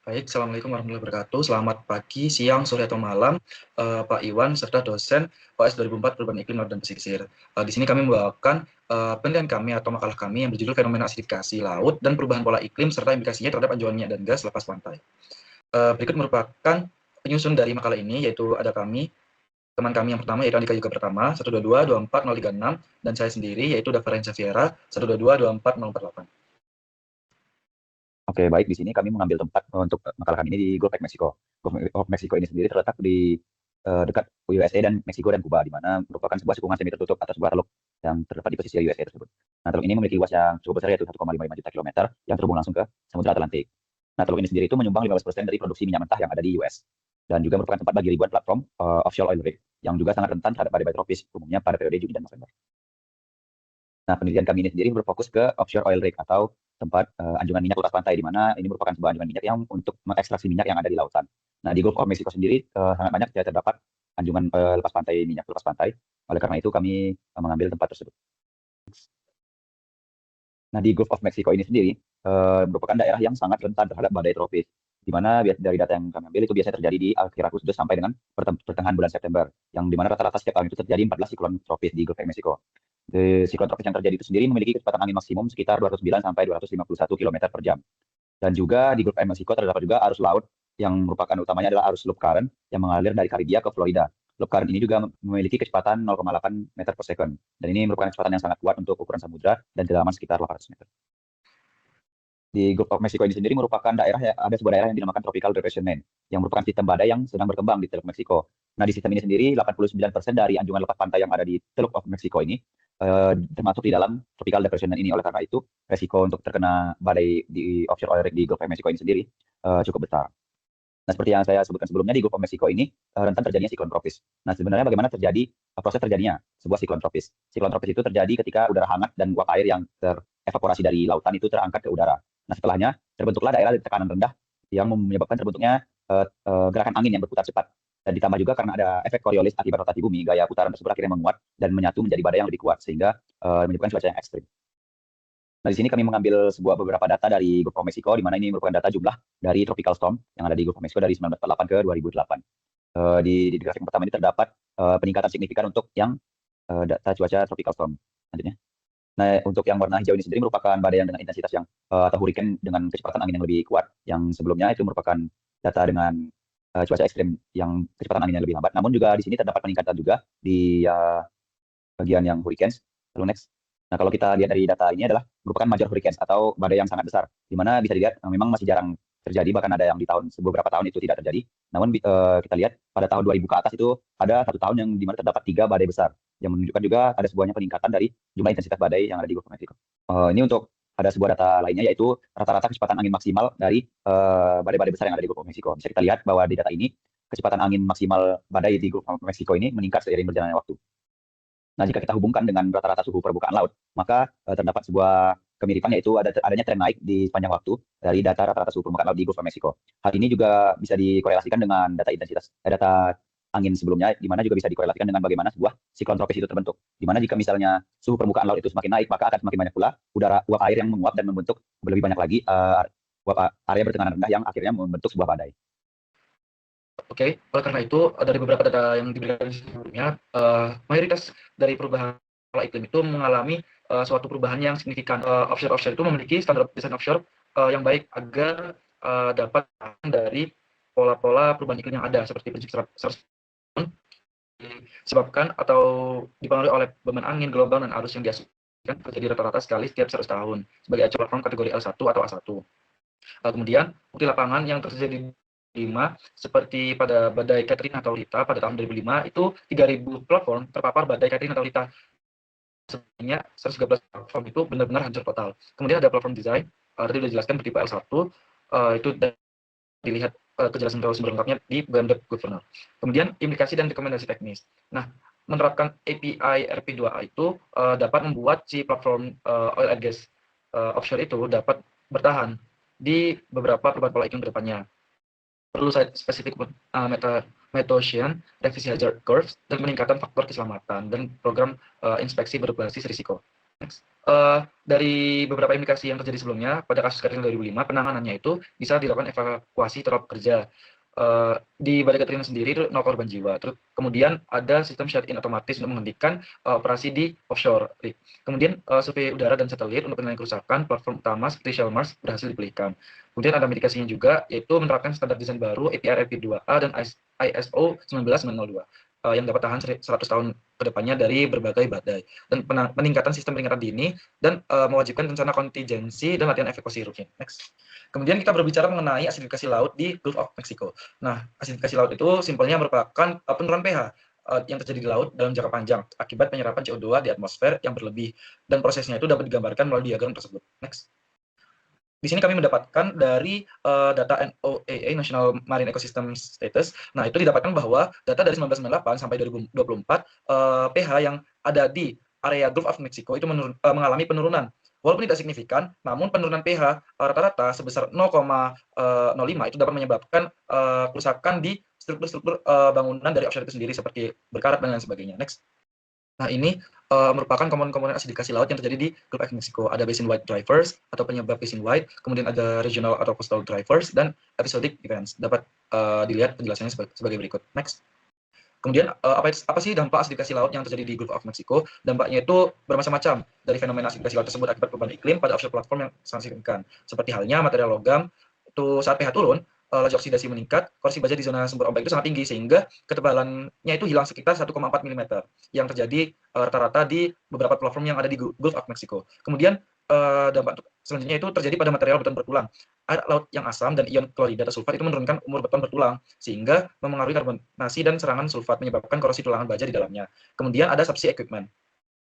Baik, Assalamualaikum warahmatullahi wabarakatuh. Selamat pagi, siang, sore, atau malam, Pak Iwan, serta dosen OS 2004 Perubahan Iklim Laut dan Pesisir. Di sini kami membawakan penelitian kami atau makalah kami yang berjudul Fenomena Asidifikasi Laut dan Perubahan Pola Iklim serta implikasinya terhadap anjuran minyak dan gas lepas pantai. Berikut merupakan penyusun dari makalah ini, yaitu ada kami, teman kami yang pertama, yaitu Andika Yuga Pertama, 122-24-036, dan saya sendiri, yaitu Davarenza Viera, 122-24-048. Oke, baik. Di sini kami mengambil tempat untuk makalah kami ini di Gulf of Mexico. Gulf of Mexico ini sendiri terletak di dekat USA dan Meksiko dan Kuba, di mana merupakan sebuah cekungan semi tertutup atau sebuah teluk yang terdapat di pesisir USA tersebut. Nah, teluk ini memiliki luas yang cukup besar, yaitu 1,55 juta kilometer, yang terhubung langsung ke Samudra Atlantik. Nah, teluk ini sendiri itu menyumbang 15% dari produksi minyak mentah yang ada di US, dan juga merupakan tempat bagi ribuan platform offshore oil rig, yang juga sangat rentan terhadap badai tropis, umumnya pada periode Juni dan November. Nah, penelitian kami ini sendiri berfokus ke offshore oil rig atau tempat anjungan minyak lepas pantai, di mana ini merupakan sebuah anjungan minyak yang untuk mengekstraksi minyak yang ada di lautan. Nah, di Gulf of Mexico sendiri sangat banyak terdapat anjungan lepas pantai minyak lepas pantai. Oleh karena itu kami mengambil tempat tersebut. Nah, di Gulf of Mexico ini sendiri merupakan daerah yang sangat rentan terhadap badai tropis, di mana dari data yang kami ambil itu biasanya terjadi di akhir Agustus sampai dengan pertengahan bulan September, yang di mana rata-rata setiap tahun itu terjadi 14 siklon tropis di Gulf of Mexico. Siklon tropis yang terjadi itu sendiri memiliki kecepatan angin maksimum sekitar 209 sampai 251 km per jam. Dan juga di Gulf of Mexico terdapat juga arus laut yang merupakan utamanya adalah arus loop current yang mengalir dari Karibia ke Florida. Loop current ini juga memiliki kecepatan 0,8 meter per second. Dan ini merupakan kecepatan yang sangat kuat untuk ukuran samudra dan kedalaman sekitar 800 meter. Di Gulf of Mexico ini sendiri merupakan ada sebuah daerah yang dinamakan Tropical Depression Main, yang merupakan sistem badai yang sedang berkembang di Teluk Meksiko. Nah, di sistem ini sendiri 89% dari anjungan lepas pantai yang ada di Teluk of Mexico ini termasuk di dalam Tropical Depression Main ini. Oleh karena itu, resiko untuk terkena badai di offshore oil rig di Gulf of Mexico ini sendiri cukup besar. Nah, seperti yang saya sebutkan sebelumnya, di Gulf of Mexico ini rentan terjadinya siklon tropis. Nah, sebenarnya bagaimana proses terjadinya sebuah siklon tropis? Siklon tropis itu terjadi ketika udara hangat dan uap air yang terevaporasi dari lautan itu terangkat ke udara. Nah, setelahnya terbentuklah daerah di tekanan rendah yang menyebabkan terbentuknya gerakan angin yang berputar cepat. Dan ditambah juga karena ada efek Coriolis akibat rotasi bumi, gaya putaran tersebut akhirnya menguat dan menyatu menjadi badai yang lebih kuat, sehingga menyebabkan cuaca yang ekstrim. Nah, di sini kami mengambil beberapa data dari Gulf of Mexico, di mana ini merupakan data jumlah dari tropical storm yang ada di Gulf of Mexico dari 1948 ke 2008. Di grafik yang pertama ini terdapat peningkatan signifikan untuk yang data cuaca tropical storm. Selanjutnya. Nah, untuk yang warna hijau ini sendiri merupakan badai yang dengan intensitas yang atau hurricane dengan kecepatan angin yang lebih kuat. Yang sebelumnya itu merupakan data dengan cuaca ekstrim yang kecepatan anginnya lebih lambat. Namun juga di sini terdapat peningkatan juga di bagian yang hurricanes. Lalu next. Nah, kalau kita lihat dari data ini adalah merupakan major hurricanes atau badai yang sangat besar, di mana bisa dilihat memang masih jarang terjadi, bahkan ada yang di beberapa tahun itu tidak terjadi. Namun kita lihat pada tahun 2000 ke atas itu ada satu tahun yang di mana terdapat 3 badai besar, yang menunjukkan juga ada sebuahnya peningkatan dari jumlah intensitas badai yang ada di Gulf of Mexico. Ini untuk ada sebuah data lainnya, yaitu rata-rata kecepatan angin maksimal dari badai-badai besar yang ada di Gulf of Mexico. Bisa kita lihat bahwa di data ini kecepatan angin maksimal badai di Gulf of Mexico ini meningkat seiring berjalannya waktu. Nah, jika kita hubungkan dengan rata-rata suhu permukaan laut, maka terdapat sebuah kemiripan, yaitu adanya tren naik di sepanjang waktu dari data rata-rata suhu permukaan laut di Gulf of Mexico. Hal ini juga bisa dikorelasikan dengan data angin sebelumnya, di mana juga bisa dikorelasikan dengan bagaimana sebuah siklon tropis itu terbentuk. Di mana jika misalnya suhu permukaan laut itu semakin naik, maka akan semakin banyak pula uap air yang menguap dan membentuk lebih banyak lagi area bertekanan rendah yang akhirnya membentuk sebuah badai. Oke, oleh karena itu dari beberapa data yang diberikan sebelumnya, mayoritas dari perubahan pola iklim itu mengalami suatu perubahan yang signifikan. Offshore itu memiliki standar desain offshore yang baik agar dapat dari pola-pola perubahan iklim yang ada, seperti prinsip disebabkan atau dipengaruhi oleh beban angin, gelombang, dan arus yang diasumsikan terjadi rata-rata sekali setiap 100 tahun sebagai acuan platform kategori L1 atau A1. Kemudian bukti lapangan yang terjadi 5 seperti pada badai Katrina atau Rita pada tahun 2005 itu 3.000 platform terpapar badai Katrina atau Rita. Sebenarnya 113 platform itu benar-benar hancur total. Kemudian ada platform design, tadi sudah dijelaskan bertipe L1, itu dilihat kejelasan sumber lengkapnya di BMDEP Governor. Kemudian implikasi dan rekomendasi teknis. Nah, menerapkan API RP2A itu dapat membuat si platform oil and gas offshore itu dapat bertahan di beberapa perubahan pola iklim ke depannya. Perlu spesifik metocean, revisi hazard curves, dan peningkatan faktor keselamatan, dan program inspeksi berbasis risiko. Dari beberapa indikasi yang terjadi sebelumnya, pada kasus Katrina 2005, penanganannya itu bisa dilakukan evakuasi terhadap pekerja. Di badai Katrina sendiri itu 0 korban jiwa. Terus kemudian ada sistem shut-in otomatis untuk menghentikan operasi di offshore. Kemudian survei udara dan satelit untuk penilaian kerusakan platform utama seperti Shell Mars berhasil dipulihkan. Kemudian ada mitigasinya juga, yaitu menerapkan standar desain baru APR LP2A dan ISO 19902 yang dapat tahan 100 tahun ke depannya dari berbagai badai, dan peningkatan sistem peringatan dini, dan mewajibkan rencana kontingensi dan latihan evakuasi rutin. Next. Kemudian kita berbicara mengenai asidifikasi laut di Gulf of Mexico. Nah, asidifikasi laut itu simpelnya merupakan penurunan pH yang terjadi di laut dalam jangka panjang akibat penyerapan CO2 di atmosfer yang berlebih, dan prosesnya itu dapat digambarkan melalui diagram tersebut. Next. Di sini kami mendapatkan dari data NOAA National Marine Ecosystem Status. Nah, itu didapatkan bahwa data dari 1998 sampai 2024 pH yang ada di area Gulf of Mexico itu mengalami penurunan. Walaupun tidak signifikan, namun penurunan pH rata-rata sebesar 0,05 itu dapat menyebabkan kerusakan di struktur-struktur bangunan dari offshore itu sendiri seperti berkarat dan lain sebagainya. Next. Nah, ini merupakan komponen-komponen asidifikasi laut yang terjadi di Gulf of Mexico. Ada basin-wide drivers atau penyebab basin-wide, kemudian ada regional atau coastal drivers, dan episodic events. Dapat dilihat penjelasannya sebagai berikut. Next. Kemudian apa sih dampak asidifikasi laut yang terjadi di Gulf of Mexico? Dampaknya itu bermacam-macam, dari fenomena asidifikasi laut tersebut akibat perubahan iklim pada offshore platform yang sangat signifikan. Seperti halnya material logam, itu saat pH turun, laju oksidasi meningkat, korsi baja di zona sumber ombak itu sangat tinggi, sehingga ketebalannya itu hilang sekitar 1,4 mm yang terjadi rata-rata di beberapa platform yang ada di Gulf of Mexico. Kemudian dampak selanjutnya itu terjadi pada material beton bertulang. Air laut yang asam dan ion klorida atau sulfat itu menurunkan umur beton bertulang, sehingga memengaruhi karbonasi dan serangan sulfat, menyebabkan korosi tulangan baja di dalamnya. Kemudian ada subsea equipment.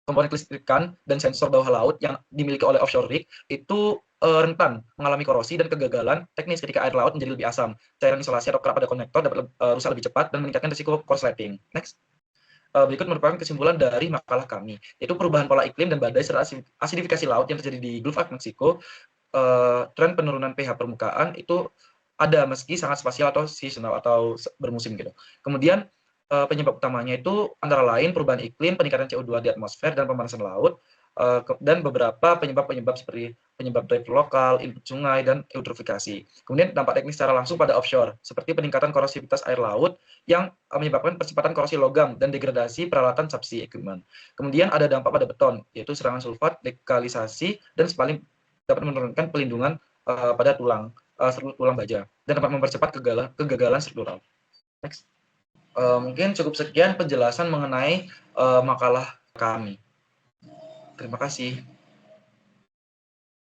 Komponen kelistrikan dan sensor bawah laut yang dimiliki oleh offshore rig itu rentan mengalami korosi dan kegagalan teknis ketika air laut menjadi lebih asam. Cairan isolasi atau kerap pada konektor dapat rusak lebih cepat dan meningkatkan risiko korsleting. Next. Berikut merupakan kesimpulan dari makalah kami, yaitu perubahan pola iklim dan badai serta asidifikasi laut yang terjadi di Gulf of Mexico. Tren penurunan pH permukaan itu ada meski sangat spasial atau seasonal atau bermusim gitu. Kemudian penyebab utamanya itu antara lain perubahan iklim, peningkatan CO2 di atmosfer, dan pemanasan laut, dan beberapa penyebab-penyebab seperti penyebab dive lokal, input sungai, dan eutrofikasi. Kemudian dampak teknis secara langsung pada offshore, seperti peningkatan korosivitas air laut yang menyebabkan percepatan korosi logam dan degradasi peralatan subsea equipment. Kemudian ada dampak pada beton, yaitu serangan sulfat, dekalisasi, dan paling dapat menurunkan pelindungan pada struktur tulang baja, dan dapat mempercepat kegagalan struktural. Next. Mungkin cukup sekian penjelasan mengenai makalah kami. Terima kasih.